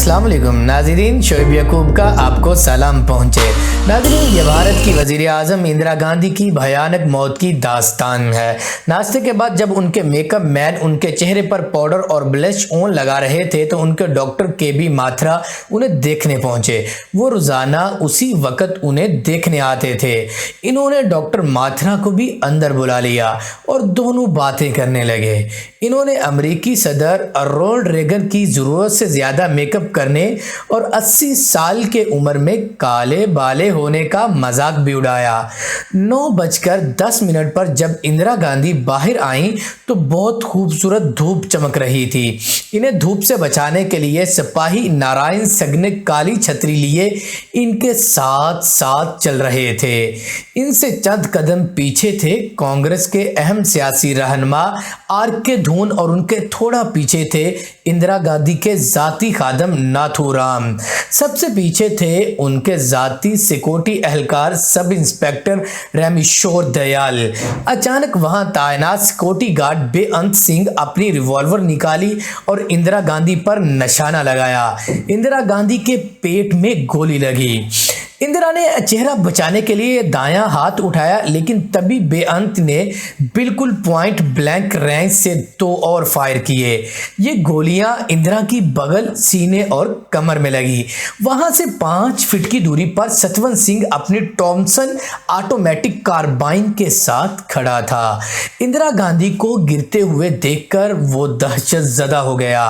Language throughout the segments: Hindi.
अस्सलाम वालेकुम नाज़रीन, शोएब याकूब का आपको सलाम पहुँचे। नाज़रीन, ये भारत की वज़ीर आज़म इंदिरा गांधी की भयानक मौत की दास्तान है। नाश्ते के बाद जब उनके मेकअप मैन उनके चेहरे पर पाउडर और ब्लश ऑन लगा रहे थे तो उनके डॉक्टर KB माथुरा उन्हें देखने पहुंचे। वो रोज़ाना उसी वक्त उन्हें देखने आते थे। इन्होंने डॉक्टर माथुरा को भी अंदर बुला लिया और दोनों बातें करने लगे। इन्होंने अमेरिकी सदर रोनाल्ड रेगन की ज़रूरत से ज़्यादा मेकअप करने और 80 साल के उम्र में काले बाले होने का मजाक भी उड़ाया। 9:10 पर जब इंदिरा गांधी बाहर आईं तो बहुत खूबसूरत धूप चमक रही थी। इन्हें धूप से बचाने के लिए सिपाही नारायण सिंह ने काली छतरी लिए इनके साथ साथ चल रहे थे। इनसे चंद कदम पीछे थे कांग्रेस के अहम सियासी रहनुमा RK धून और उनके थोड़ा पीछे थे इंदिरा गांधी के जाती खादम नाथूराम। सबसे पीछे थे उनके जाती security एहलकार sub inspector Rameshwar Dayal. अचानक वहां तैनात सिक्योरिटी गार्ड बेअंत सिंह अपनी रिवॉल्वर निकाली और इंदिरा गांधी पर निशाना लगाया। इंदिरा गांधी के पेट में गोली लगी। इंदिरा ने चेहरा बचाने के लिए दायां हाथ उठाया, लेकिन तभी बेअंत ने बिल्कुल पॉइंट ब्लैंक रेंज से 2 और फायर किए। ये गोलियां इंदिरा की बगल, सीने और कमर में लगी। वहां से 5 फीट की दूरी पर सतवंत सिंह अपनी थॉमसन ऑटोमेटिक कार्बाइन के साथ खड़ा था। इंदिरा गांधी को गिरते हुए देखकर वो दहशतजदा हो गया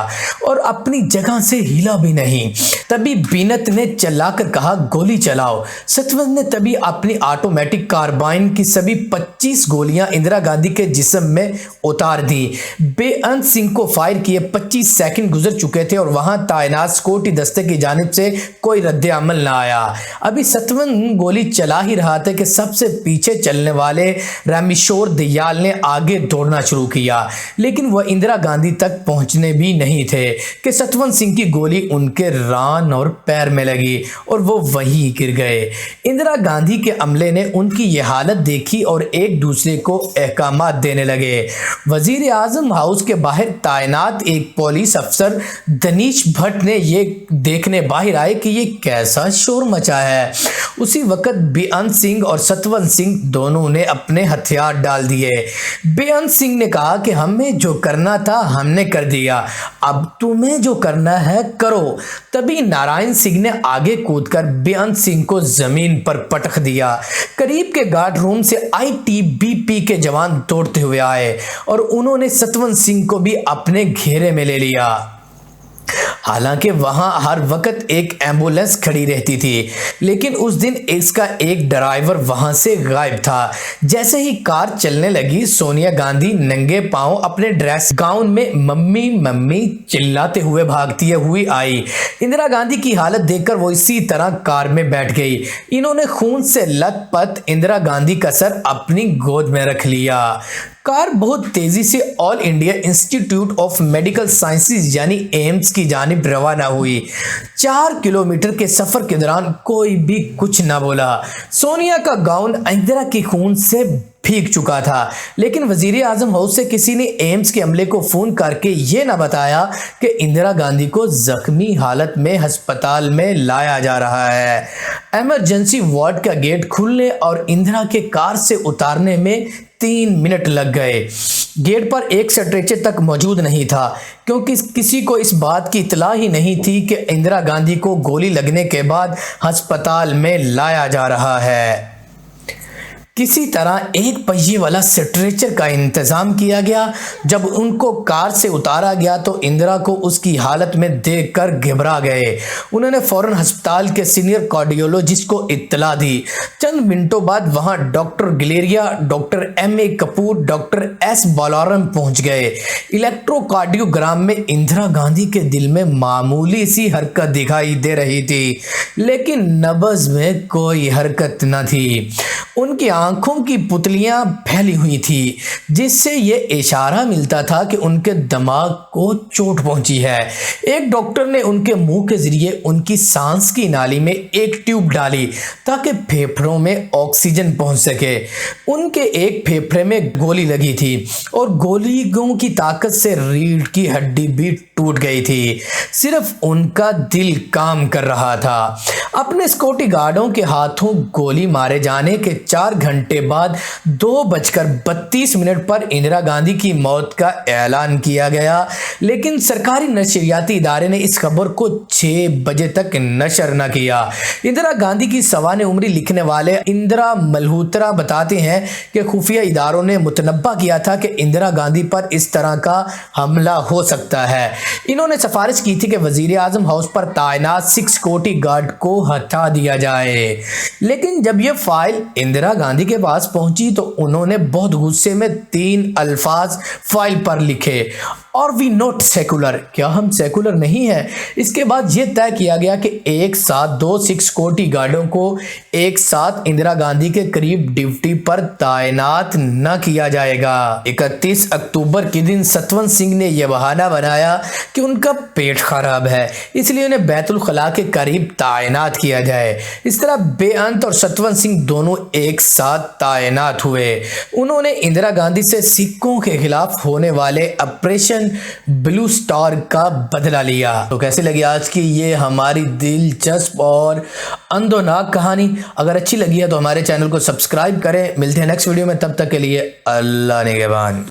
और अपनी जगह से हिला भी नहीं। तभी बीनत ने चिल्लाकर कहा, गोली चलाओ। सतवंत ने तभी अपनी ऑटोमेटिक कार्बाइन की सभी 25 गोलियां इंदिरा गांधी के जिस्म में उतार दी। बेअंत सिंह को फायर किए 25 सेकंड गुजर चुके थे और वहां तैनात सिक्योरिटी दस्ते की जानिब से कोई रद्द अमल न आया। अभी सतवंत गोली चला ही रहा था कि सबसे पीछे चलने वाले रामेश्वर दयाल ने आगे दौड़ना शुरू किया, लेकिन वह इंदिरा गांधी तक पहुंचने भी नहीं थे कि सतवंत सिंह की गोली उनके रान और पैर में लगी और वो वहीं गिर गए। इंदिरा गांधी के अमले ने उनकी यह हालत देखी और एक दूसरे को अहकामात देने लगे। वजीर आजम हाउस के बाहर तैनात एक पुलिस अफसर दनीश भट्ट ने यह देखने बाहर आए कि ये कैसा शोर मचा है। उसी वक्त बेअंत सिंह और सतवंत सिंह दोनों ने अपने हथियार डाल दिए। बेअंत सिंह ने कहा कि हमें जो करना था हमने कर दिया, अब तुम्हें जो करना है करो। तभी नारायण सिंह ने आगे कूदकर बेअंत सिंह को जमीन पर पटक दिया। करीब के गार्ड रूम से ITBP के जवान दौड़ते हुए आए और उन्होंने सतवंत सिंह को भी अपने घेरे में ले लिया। हालांकि वहां हर वक्त एक एम्बुलेंस खड़ी रहती थी, लेकिन उस दिन इसका एक ड्राइवर वहां से गायब था। जैसे ही कार चलने लगी, सोनिया गांधी नंगे पांव अपने ड्रेस गाउन में मम्मी मम्मी चिल्लाते हुए भागती हुई आई। इंदिरा गांधी की हालत देखकर वो इसी तरह कार में बैठ गई। इन्होंने खून से लथपथ इंदिरा गांधी का सर अपनी गोद में रख लिया। कार बहुत तेजी से all India institute of medical sciences यानी एम्स की जानिब रवाना हुई। 4 किलोमीटर के सफर के दौरान कोई भी कुछ न बोला। सोनिया का गाउन इंदिरा के खून से भीग चुका था, लेकिन वजीर आजम हाउस से किसी ने एम्स के अमले को फोन करके ये ना बताया कि इंदिरा गांधी को जख्मी हालत में अस्पताल में लाया जा रहा है। इमरजेंसी वार्ड का गेट खुलने और इंदिरा के कार से उतारने में 3 मिनट लग गए। गेट पर एक स्ट्रेचर तक मौजूद नहीं था, क्योंकि किसी को इस बात की इतला ही नहीं थी कि इंदिरा गांधी को गोली लगने के बाद अस्पताल में लाया जा रहा है। किसी तरह एक पहिए वाला स्ट्रेचर का इंतजाम किया गया। जब उनको कार से उतारा गया तो इंदिरा को उसकी हालत में देखकर घबरा गए। उन्होंने फौरन अस्पताल के सीनियर कार्डियोलॉजिस्ट को इत्तला दी। चंद मिनटों बाद वहां doctor Gileria, doctor MA Kapoor, doctor S Balaram पहुंच गए। इलेक्ट्रोकार्डियोग्राम में इंदिरा गांधी के दिल में मामूली सी हरकत दिखाई दे रही थी, लेकिन नब्ज में कोई हरकत न थी। उनकी आंखों की पुतलियां फैली हुई थी, जिससे ये इशारा मिलता था कि उनके दिमाग को चोट पहुंची है। एक डॉक्टर ने उनके मुंह के जरिए उनकी सांस की नाली में एक ट्यूब डाली ताकि फेफड़ों में ऑक्सीजन पहुंच सके। उनके एक फेफड़े में गोली लगी थी और गोलियों की ताकत से रीढ़ की हड्डी भी टूट गई थी। सिर्फ उनका दिल काम कर रहा था। अपने सिक्योरिटी गार्डों के हाथों गोली मारे जाने के 4 घंटे बाद 2:32 पर इंदिरा गांधी की मौत का ऐलान किया गया, लेकिन सरकारी नशरियाती इदारे ने इस खबर को 6 बजे तक नशर न किया। इंदिरा गांधी की सवाने उम्री लिखने वाले इंदिरा मल्होत्रा बताते हैं कि खुफिया इदारों ने मुतनब्बा किया था कि इंदिरा गांधी पर इस तरह का हमला हो सकता है। इन्होंने सिफारिश की थी कि वजीर आजम हाउस पर तैनात 6 सिक्योरिटी गार्ड को हटा दिया जाए, लेकिन जब यह फाइल इंदिरा गांधी के पास पहुंची तो उन्होंने बहुत गुस्से में 3 अल्फाज फाइल पर लिखे, और वी नॉट सेकुलर, क्या हम सेकुलर नहीं है। इसके बाद यह तय किया गया कि एक साथ 2 सिक्योरिटी गार्डों को एक साथ इंदिरा गांधी के करीब ड्यूटी पर तैनात न किया जाएगा। 31 अक्टूबर के दिन सतवंत सिंह ने यह बहाना बनाया कि उनका पेट खराब है, इसलिए उन्हें बैतुल खला के करीब तैनात किया जाए। इस तरह बेअंत और सतवंत सिंह दोनों एक साथ तैनात हुए। उन्होंने इंदिरा गांधी से सिखों के खिलाफ होने वाले ऑपरेशन ब्लू स्टार का बदला लिया। तो कैसे लगी आज की ये हमारी दिलचस्प और अंदोनाक कहानी? अगर अच्छी लगी है तो हमारे चैनल को सब्सक्राइब करें। मिलते हैं नेक्स्ट वीडियो में, तब तक के लिए अल्लाह निगहबान।